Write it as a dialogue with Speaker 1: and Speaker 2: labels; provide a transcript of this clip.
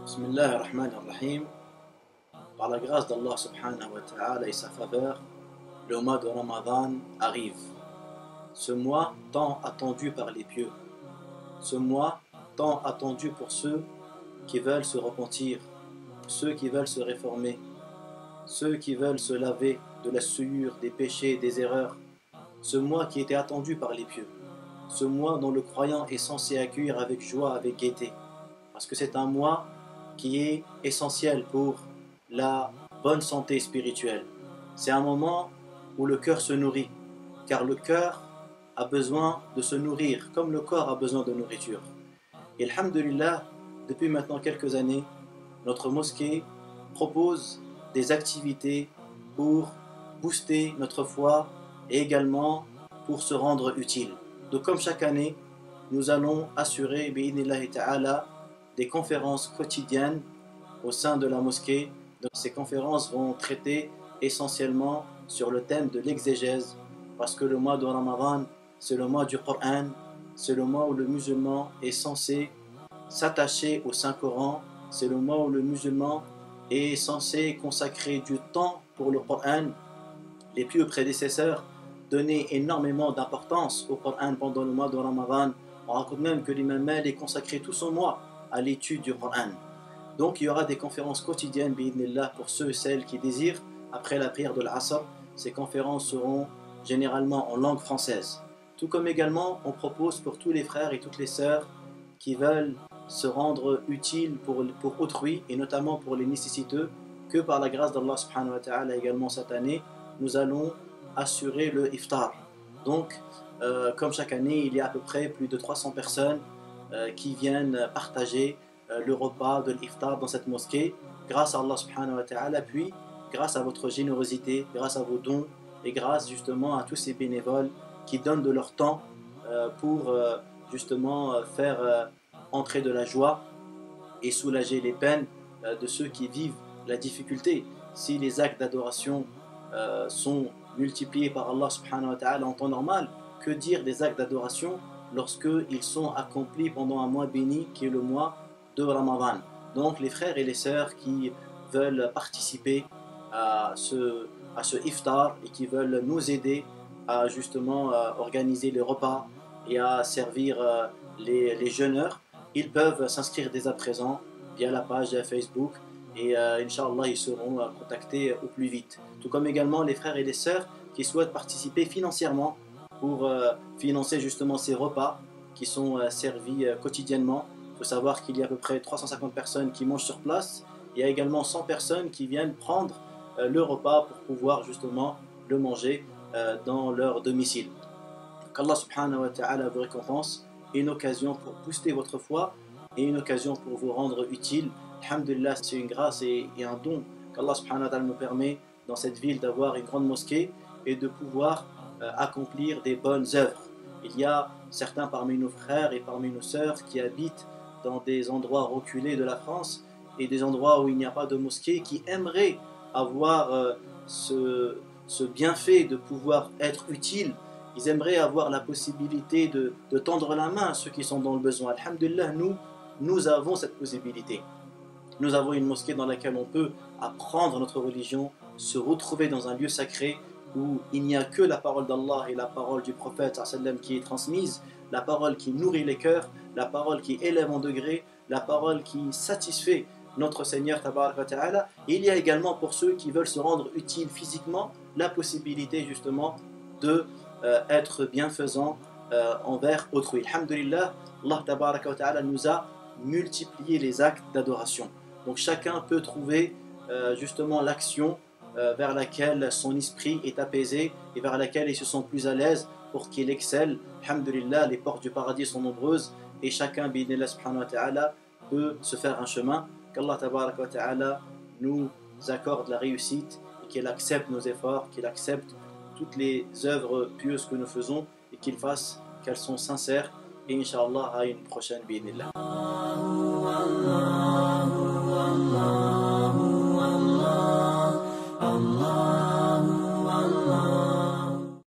Speaker 1: Bismillah ar-Rahman ar-Rahim. Par la grâce d'Allah subhanahu wa ta'ala et sa faveur, le mois de Ramadan arrive. Ce mois tant attendu par les pieux. Ce mois tant attendu pour ceux qui veulent se repentir, ceux qui veulent se réformer, ceux qui veulent se laver de la souillure, des péchés, des erreurs. Ce mois qui était attendu par les pieux. Ce mois dont le croyant est censé accueillir avec joie, avec gaieté. Parce que c'est un mois qui est essentiel pour la bonne santé spirituelle. C'est un moment où le cœur se nourrit, car le cœur a besoin de se nourrir, comme le corps a besoin de nourriture. Et alhamdulillah, depuis maintenant quelques années, notre mosquée propose des activités pour booster notre foi et également pour se rendre utile. Donc comme chaque année, nous allons assurer, bi'idhnillahi ta'ala, des conférences quotidiennes au sein de la mosquée. Donc, ces conférences vont traiter essentiellement sur le thème de l'exégèse, parce que le mois de Ramadan, c'est le mois du Coran, c'est le mois où le musulman est censé s'attacher au Saint-Coran, c'est le mois où le musulman est censé consacrer du temps pour le Coran. Les pieux prédécesseurs donnaient énormément d'importance au Coran pendant le mois de Ramadan. On raconte même que l'imam Malik consacrait tout son mois à l'étude du Coran. Donc il y aura des conférences quotidiennes bi'idhnillah pour ceux et celles qui désirent. Après la prière de l'Asr, ces conférences seront généralement en langue française. Tout comme également on propose pour tous les frères et toutes les sœurs qui veulent se rendre utiles pour autrui et notamment pour les nécessiteux, que par la grâce d'Allah subhanahu wa ta'ala également cette année, nous allons assurer le iftar. Donc comme chaque année, il y a à peu près plus de 300 personnes qui viennent partager le repas de l'iftar dans cette mosquée grâce à Allah subhanahu wa ta'ala, puis grâce à votre générosité, grâce à vos dons et grâce justement à tous ces bénévoles qui donnent de leur temps pour justement faire entrer de la joie et soulager les peines de ceux qui vivent la difficulté. Si les actes d'adoration sont multipliés par Allah subhanahu wa ta'ala en temps normal, que dire des actes d'adoration lorsqu'ils sont accomplis pendant un mois béni qui est le mois de Ramadan. Donc les frères et les sœurs qui veulent participer à ce iftar et qui veulent nous aider à justement organiser les repas et à servir les jeûneurs, ils peuvent s'inscrire dès à présent via la page Facebook et Inch'Allah ils seront contactés au plus vite. Tout comme également les frères et les sœurs qui souhaitent participer financièrement pour financer justement ces repas qui sont servis quotidiennement. Il faut savoir qu'il y a à peu près 350 personnes qui mangent sur place. Il y a également 100 personnes qui viennent prendre le repas pour pouvoir justement le manger dans leur domicile. Qu'Allah subhanahu wa ta'ala vous récompense, et une occasion pour booster votre foi et une occasion pour vous rendre utile. Alhamdulillah, c'est une grâce et un don qu'Allah subhanahu wa ta'ala nous permet dans cette ville d'avoir une grande mosquée et de pouvoir accomplir des bonnes œuvres. Il y a certains parmi nos frères et parmi nos sœurs qui habitent dans des endroits reculés de la France et des endroits où il n'y a pas de mosquée, qui aimeraient avoir ce bienfait de pouvoir être utile. Ils aimeraient avoir la possibilité de tendre la main à ceux qui sont dans le besoin. Alhamdulillah, nous avons cette possibilité. Nous avons une mosquée dans laquelle on peut apprendre notre religion, se retrouver dans un lieu sacré où il n'y a que la parole d'Allah et la parole du prophète sallam qui est transmise, la parole qui nourrit les cœurs, la parole qui élève en degré, la parole qui satisfait notre Seigneur tabaraka wa ta'ala. Et il y a également pour ceux qui veulent se rendre utiles physiquement la possibilité justement de être bienfaisant envers autrui. Alhamdulillah, Allah tabaraka wa ta'ala nous a multiplié les actes d'adoration. Donc chacun peut trouver justement l'action vers laquelle son esprit est apaisé et vers laquelle il se sent plus à l'aise pour qu'il excelle. Alhamdulillah, les portes du paradis sont nombreuses et chacun, bi'idhnillah subhanahu wa ta'ala, peut se faire un chemin. Qu'Allah tabaraka wa ta'ala nous accorde la réussite et qu'il accepte nos efforts, qu'il accepte toutes les œuvres pieuses que nous faisons et qu'il fasse qu'elles sont sincères. Et Inch'Allah, à une prochaine bi'idhnillah.